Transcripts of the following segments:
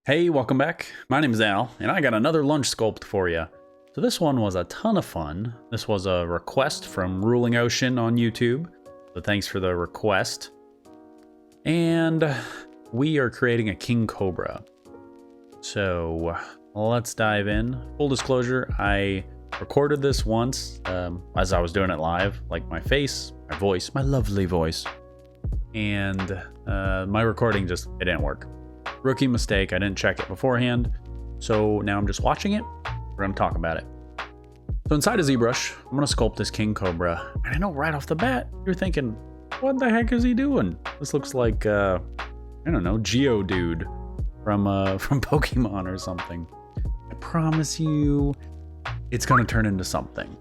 Hey, welcome back. My name is Al, and I got another lunch sculpt for you. So this one was a ton of fun. This was a request from Ruling Ocean on YouTube, so thanks for the request. And we are creating a King Cobra. So let's dive in. Full disclosure, I recorded this once as I was doing it live, like my face, my voice, my lovely voice. And my recording it didn't work. Rookie mistake, I didn't check it beforehand, so now I'm just watching it. We're gonna talk about it. So inside of Zbrush, I'm gonna sculpt this King Cobra, and I know right off the bat, you're thinking, what the heck is he doing? This looks like, I don't know, Geodude from Pokemon or something. I promise you, it's gonna turn into something.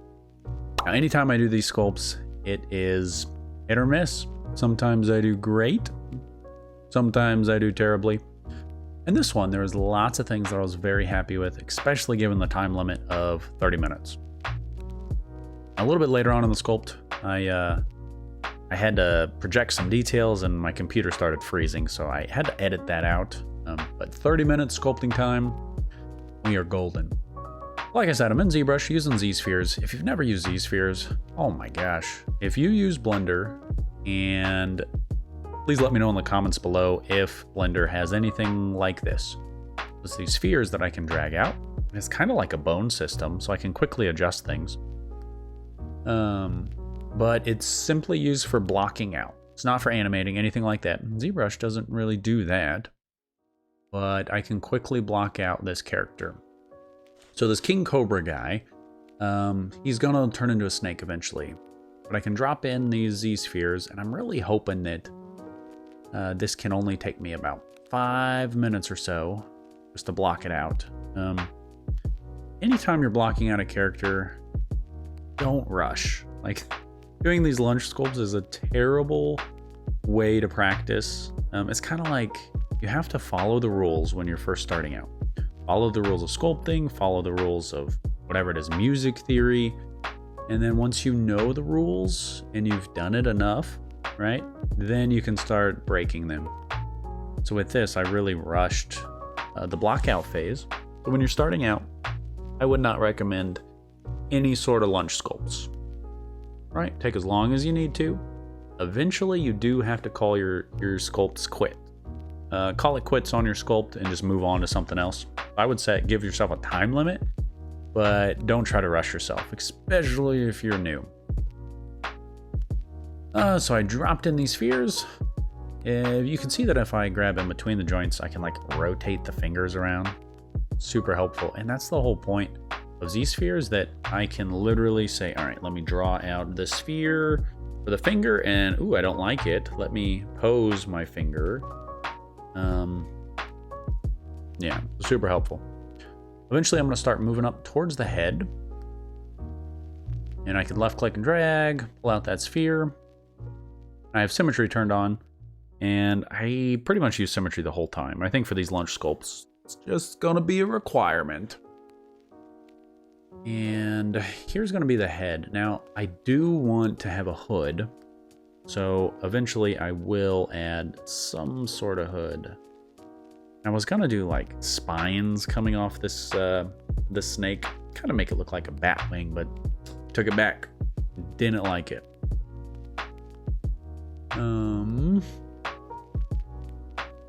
Now, anytime I do these sculpts, it is hit or miss. Sometimes I do great, sometimes I do terribly. And this one, there was lots of things that I was very happy with, especially given the time limit of 30 minutes. A little bit later on in the sculpt, I had to project some details and my computer started freezing, so I had to edit that out. But 30 minutes sculpting time, we are golden. Like I said, I'm in ZBrush using Z-Spheres. If you've never used Z-Spheres, oh my gosh. If you use Blender, and please let me know in the comments below if Blender has anything like this. It's these spheres that I can drag out. It's kind of like a bone system, so I can quickly adjust things. But it's simply used for blocking out. It's not for animating, anything like that. ZBrush doesn't really do that, but I can quickly block out this character. So this King Cobra guy, he's gonna turn into a snake eventually, but I can drop in these Z-spheres, and I'm really hoping that this can only take me about 5 minutes or so just to block it out. Anytime you're blocking out a character, don't rush. Like, doing these lunch sculpts is a terrible way to practice. It's kind of like you have to follow the rules when you're first starting out. Follow the rules of sculpting, follow the rules of whatever it is, music theory. And then once you know the rules and you've done it enough, right, then you can start breaking them. So with this, I really rushed the blockout phase. So when you're starting out, I would not recommend any sort of lunch sculpts. Right, take as long as you need to. Eventually, you do have to call your sculpts quit. Call it quits on your sculpt and just move on to something else. I would say give yourself a time limit, but don't try to rush yourself, especially if you're new. So I dropped in these spheres. You can see that if I grab in between the joints, I can like rotate the fingers around. Super helpful. And that's the whole point of Z-spheres, that I can literally say, all right, let me draw out the sphere for the finger, and ooh, I don't like it. Let me pose my finger. Yeah, super helpful. Eventually, I'm going to start moving up towards the head. And I can left click and drag, pull out that sphere. I have symmetry turned on, and I pretty much use symmetry the whole time. I think for these lunch sculpts, it's just gonna be a requirement. And here's gonna be the head. Now, I do want to have a hood, so eventually I will add some sort of hood. I was gonna do like spines coming off this snake, kind of make it look like a bat wing, but took it back. Didn't like it.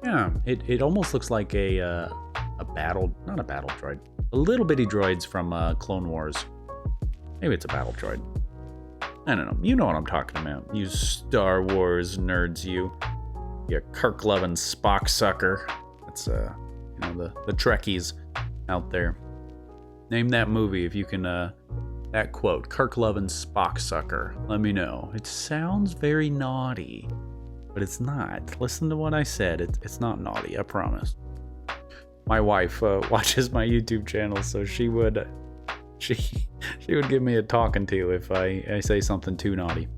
Yeah, it almost looks like a battle, not a battle droid, a little bitty droids from Clone Wars. Maybe it's a battle droid. I don't know. You know what I'm talking about. You Star Wars nerds, you Kirk loving Spock sucker. That's you know, the Trekkies out there. Name that movie if you can. That quote, Kirk loving Spock sucker. Let me know. It sounds very naughty, but it's not. Listen to what I said. It's not naughty, I promise. My wife watches my YouTube channel, so she would give me a talking to if I say something too naughty.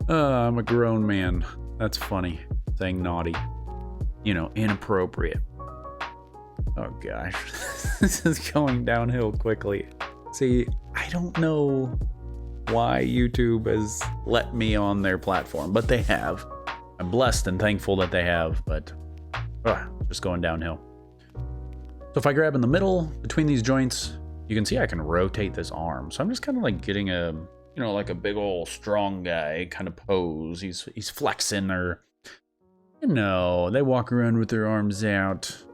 I'm a grown man. That's funny, saying naughty. You know, inappropriate. Oh gosh, this is going downhill quickly. See, I don't know why YouTube has let me on their platform, but they have. I'm blessed and thankful that they have, but just going downhill. So if I grab in the middle between these joints, you can see I can rotate this arm. So I'm just kind of like getting a, you know, like a big old strong guy kind of pose. He's flexing, or, you know, they walk around with their arms out.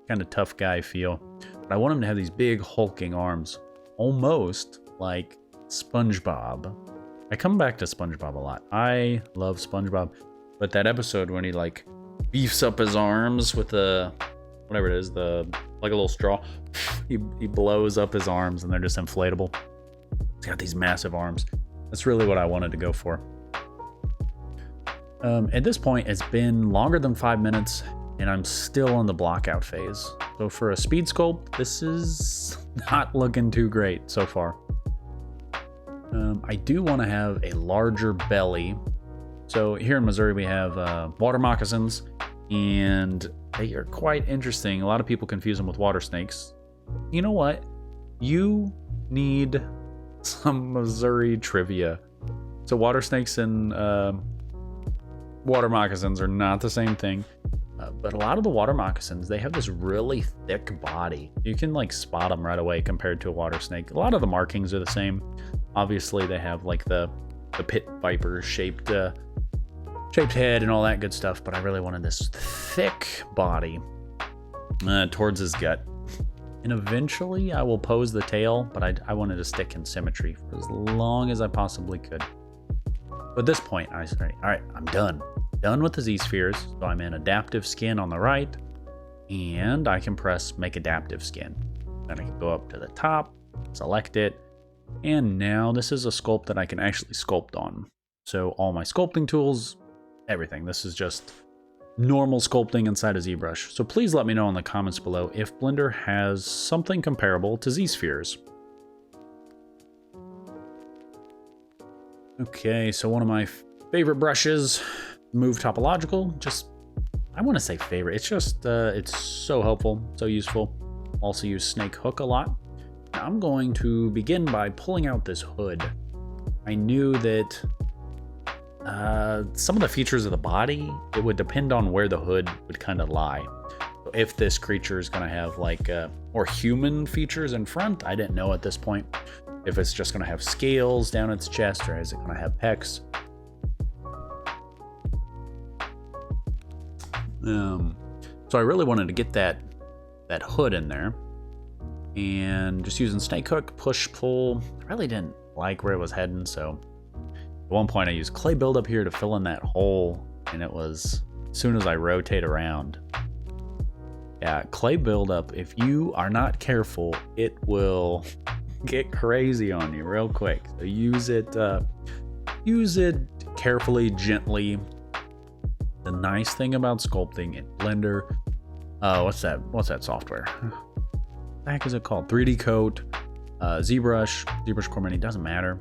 Kind of tough guy feel. But I want him to have these big hulking arms, almost like SpongeBob. I come back to SpongeBob a lot. I love SpongeBob. But that episode when he like beefs up his arms with the, whatever it is, the, like a little straw. He blows up his arms and they're just inflatable. He's got these massive arms. That's really what I wanted to go for. At this point, it's been longer than 5 minutes and I'm still in the block out phase. So for a speed sculpt, this is not looking too great so far. I do want to have a larger belly. So here in Missouri, we have water moccasins, and they are quite interesting. A lot of people confuse them with water snakes. You know what? You need some Missouri trivia. So water snakes and water moccasins are not the same thing. But a lot of the water moccasins, they have this really thick body. You can like spot them right away compared to a water snake. A lot of the markings are the same. Obviously, they have like the pit viper shaped head and all that good stuff. But I really wanted this thick body towards his gut. And eventually, I will pose the tail, but I wanted to stick in symmetry for as long as I possibly could. But at this point, I say, all right, I'm done. Done with the Z-spheres, so I'm in adaptive skin on the right, and I can press make adaptive skin. Then I can go up to the top, select it, and now this is a sculpt that I can actually sculpt on. So all my sculpting tools, everything. This is just normal sculpting inside of ZBrush. So please let me know in the comments below if Blender has something comparable to Z-spheres. Okay, so one of my favorite brushes, Move Topological. Just, I want to say favorite. It's just, it's so helpful, so useful. Also use Snake Hook a lot. Now I'm going to begin by pulling out this hood. I knew that some of the features of the body, it would depend on where the hood would kind of lie. So if this creature is going to have like more human features in front, I didn't know at this point. If it's just going to have scales down its chest, or is it going to have pecs? So I really wanted to get that hood in there, and just using Snake Hook, push, pull. I really didn't like where it was heading, so at one point I used clay buildup here to fill in that hole, and it was, as soon as I rotate around, yeah, clay buildup, if you are not careful, it will get crazy on you real quick. So use it carefully, gently. The nice thing about sculpting in Blender, what's that software? What the heck is it called? 3D Coat, ZBrush Core Mini, doesn't matter.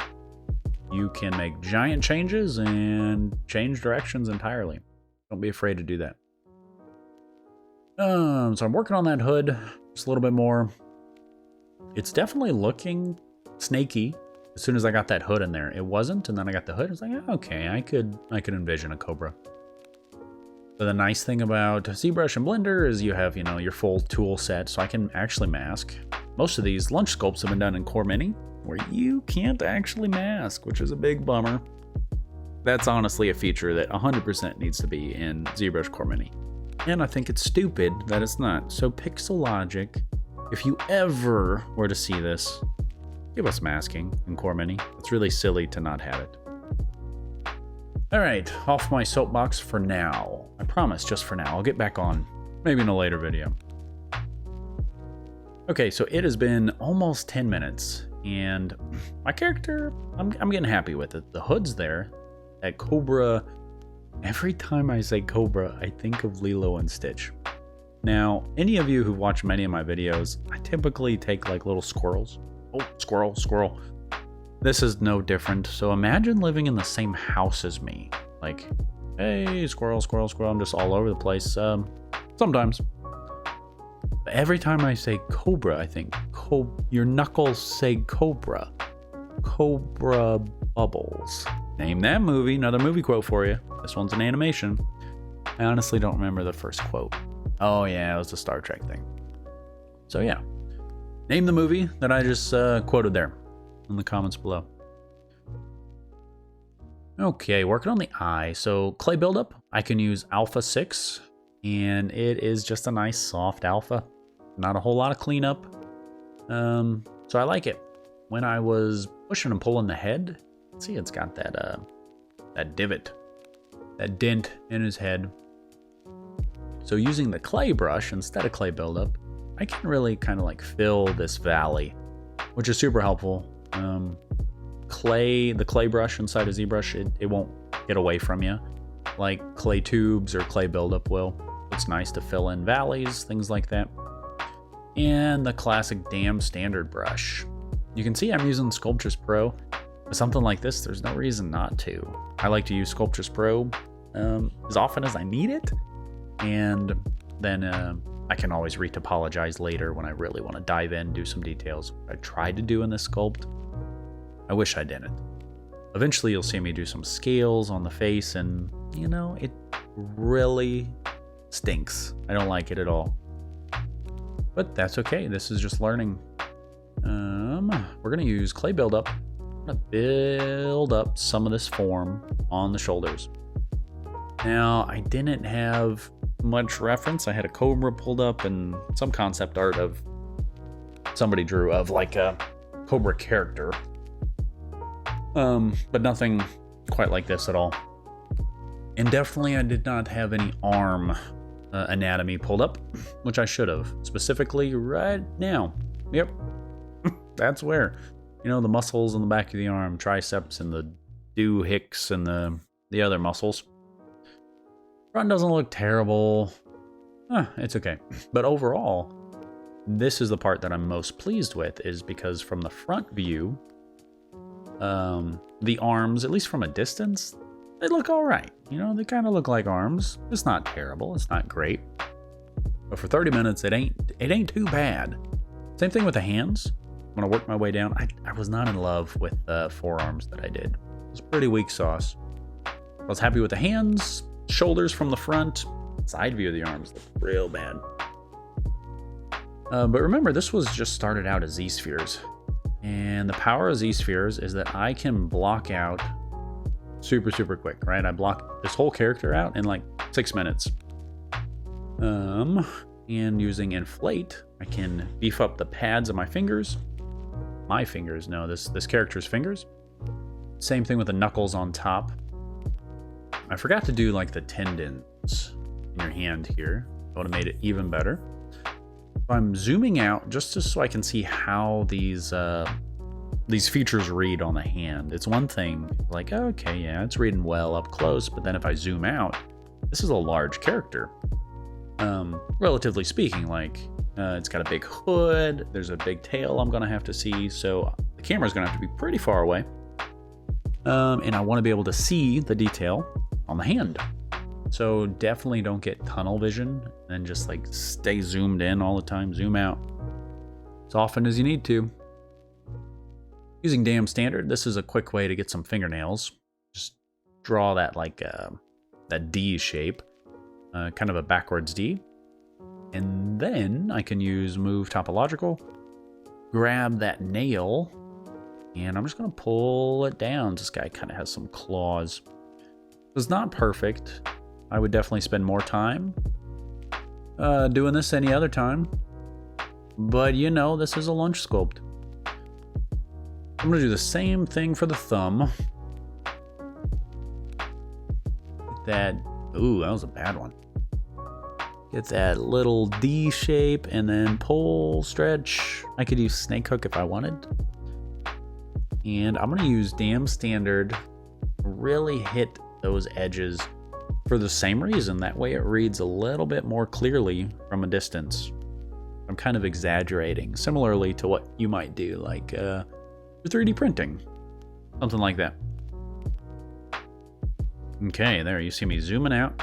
You can make giant changes and change directions entirely. Don't be afraid to do that. So I'm working on that hood just a little bit more. It's definitely looking snaky. As soon as I got that hood in there, it wasn't, and then I got the hood. I was like, oh, okay, I could envision a Cobra. So the nice thing about ZBrush and Blender is you have, you know, your full tool set, so I can actually mask. Most of these lunch sculpts have been done in Core Mini, where you can't actually mask, which is a big bummer. That's honestly a feature that 100% needs to be in ZBrush Core Mini. And I think it's stupid that it's not. So Pixel Logic, if you ever were to see this, give us masking in Core Mini. It's really silly to not have it. All right, off my soapbox for now. I promise, just for now. I'll get back on, maybe in a later video. Okay, so it has been almost 10 minutes, and my character, I'm getting happy with it. The hood's there. That Cobra, every time I say Cobra, I think of Lilo and Stitch. Now, any of you who watch many of my videos, I typically take like little squirrels. Oh, squirrel, squirrel. This is no different. So imagine living in the same house as me. Like, hey, squirrel, squirrel, squirrel. I'm just all over the place. Sometimes. But every time I say Cobra, I think, your knuckles say Cobra. Cobra Bubbles. Name that movie. Another movie quote for you. This one's an animation. I honestly don't remember the first quote. Oh yeah, it was the Star Trek thing. So yeah, name the movie that I just quoted there in the comments below. Okay, working on the eye. So clay buildup, I can use Alpha 6, and it is just a nice soft alpha. Not a whole lot of cleanup. So I like it. When I was pushing and pulling the head, see, it's got that divot, that dent in his head. So using the clay brush instead of clay buildup, I can really kind of like fill this valley, which is super helpful. The clay brush inside of Zbrush, it won't get away from you like clay tubes or clay buildup will. It's nice to fill in valleys, things like that. And the classic damn standard brush. You can see I'm using Sculptress Pro. With something like this, there's no reason not to. I like to use Sculptress Pro as often as I need it. And then I can always retopologize later when I really want to dive in, do some details. I tried to do in this sculpt. I wish I didn't. Eventually you'll see me do some scales on the face, and you know, it really stinks. I don't like it at all. But that's okay, this is just learning. We're gonna use clay buildup. I'm gonna build up some of this form on the shoulders. Now, I didn't have much reference. I had a Cobra pulled up and some concept art of somebody drew of like a Cobra character. But nothing quite like this at all. And definitely I did not have any arm anatomy pulled up, which I should have. Specifically right now. Yep. That's where, you know, the muscles in the back of the arm, triceps and the hicks and the other muscles. Front doesn't look terrible. It's okay. But overall, this is the part that I'm most pleased with, is because from the front view, the arms, at least from a distance, they look all right. You know, they kind of look like arms. It's not terrible. It's not great. But for 30 minutes, it ain't too bad. Same thing with the hands. When I worked my way down, I was not in love with the forearms that I did. It was pretty weak sauce. I was happy with the hands, shoulders from the front. Side view of the arms looked real bad. But remember, this was just started out as Z-spheres. And the power of Z-spheres is that I can block out super, super quick, right? I block this whole character out in like 6 minutes. And using inflate, I can beef up the pads of my fingers. My fingers, no, this character's fingers. Same thing with the knuckles on top. I forgot to do like the tendons in your hand here. I would have made it even better. I'm zooming out just so I can see how these features read on the hand. It's one thing, like, okay, yeah, it's reading well up close, but then if I zoom out, this is a large character. Relatively speaking, like, it's got a big hood, there's a big tail I'm gonna have to see, so the camera's gonna have to be pretty far away. And I wanna be able to see the detail on the hand. So definitely don't get tunnel vision and just like stay zoomed in all the time. Zoom out as often as you need to. Using damn standard, this is a quick way to get some fingernails. Just draw that like that D shape, kind of a backwards D. And then I can use move topological, grab that nail, and I'm just gonna pull it down. This guy kind of has some claws. It's not perfect. I would definitely spend more time doing this any other time. But you know, this is a lunch sculpt. I'm gonna do the same thing for the thumb. Get that, ooh, that was a bad one. Get that little D shape and then pull, stretch. I could use snake hook if I wanted. And I'm gonna use damn standard, really hit those edges for the same reason. That way it reads a little bit more clearly from a distance. I'm kind of exaggerating, similarly to what you might do, like for 3D printing, something like that. Okay, there you see me zooming out,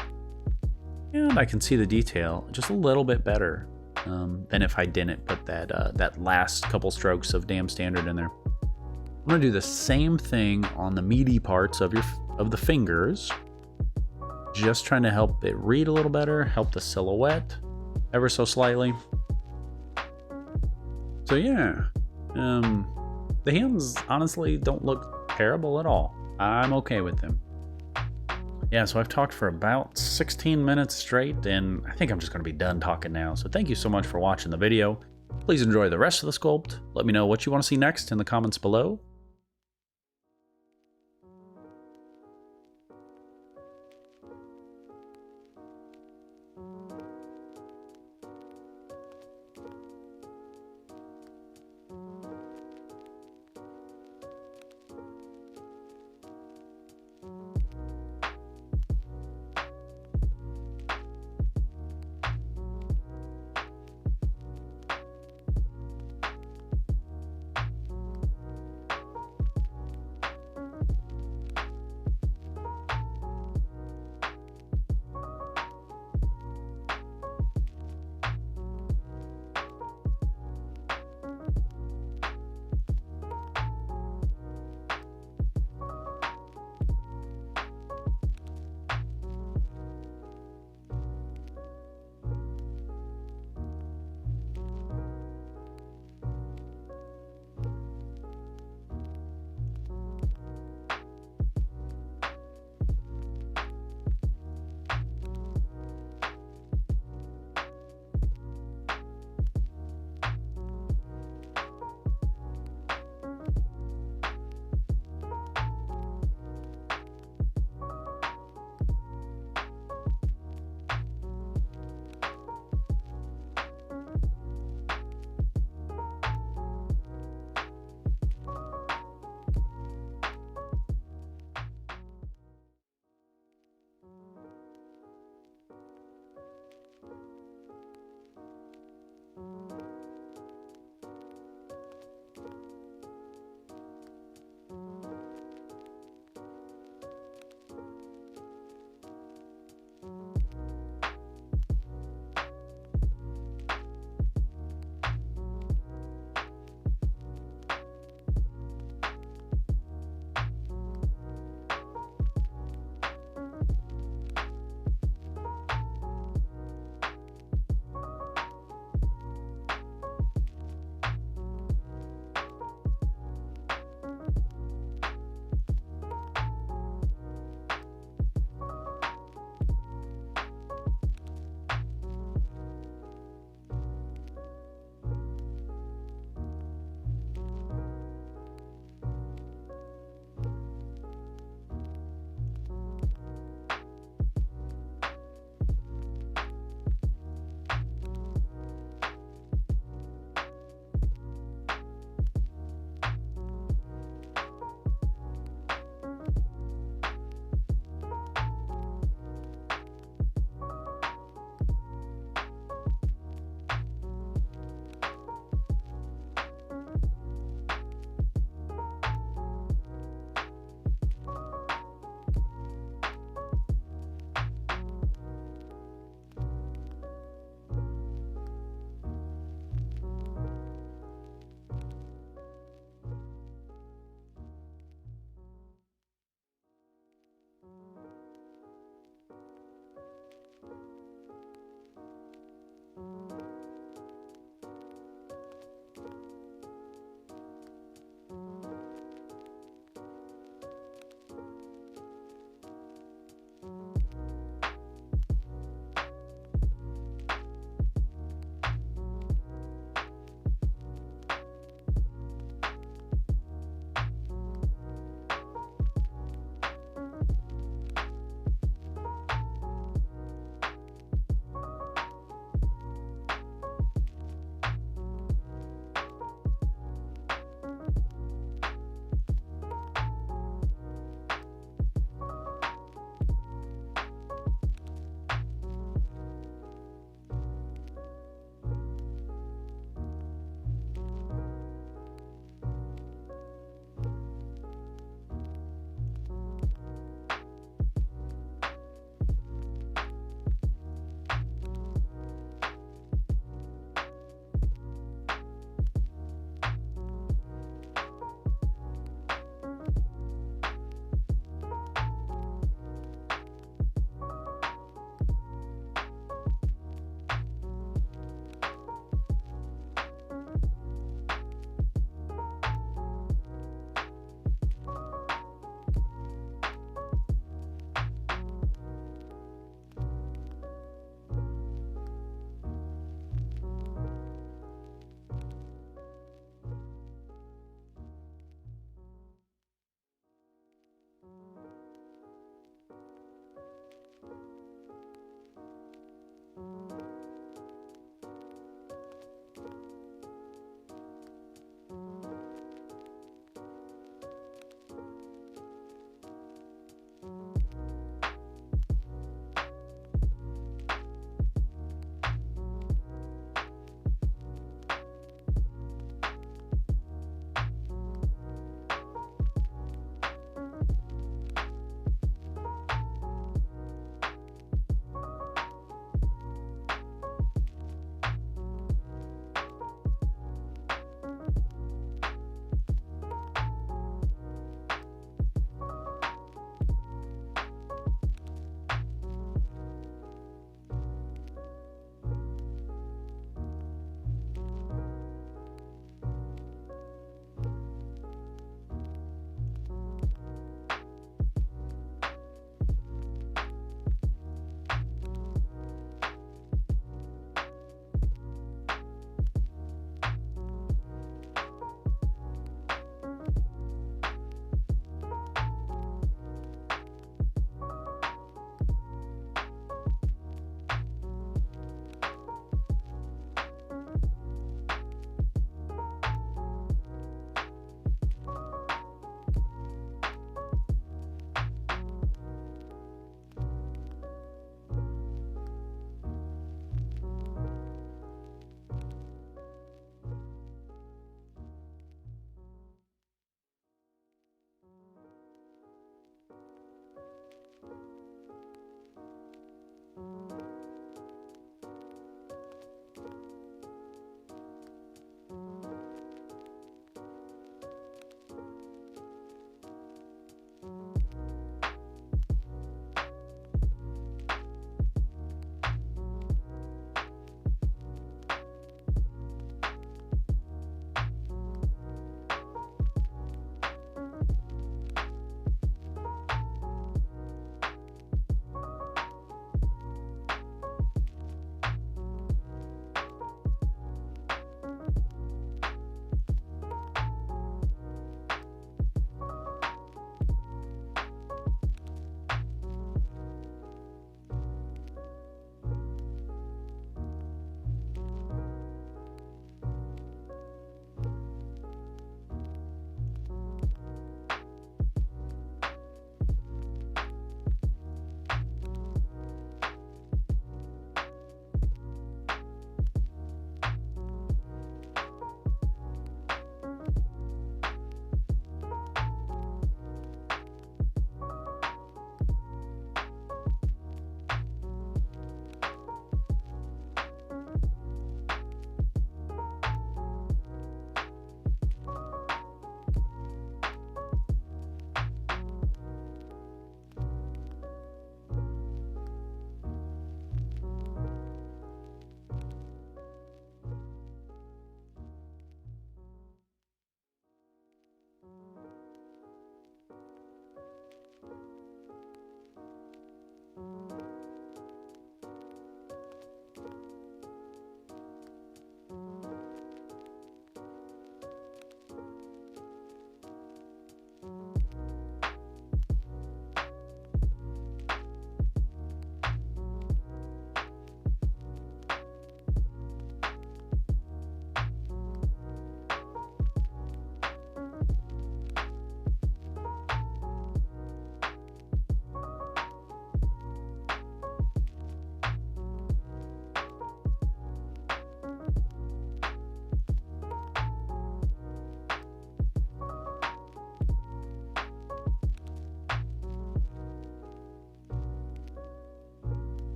and I can see the detail just a little bit better than if I didn't put that last couple strokes of damn standard in there. I'm gonna do the same thing on the meaty parts of the fingers. Just trying to help it read a little better, help the silhouette ever so slightly. So yeah, the hands honestly don't look terrible at all. I'm okay with them. Yeah, so I've talked for about 16 minutes straight, and I think I'm just going to be done talking now. So thank you so much for watching the video. Please enjoy the rest of the sculpt. Let me know what you want to see next in the comments below.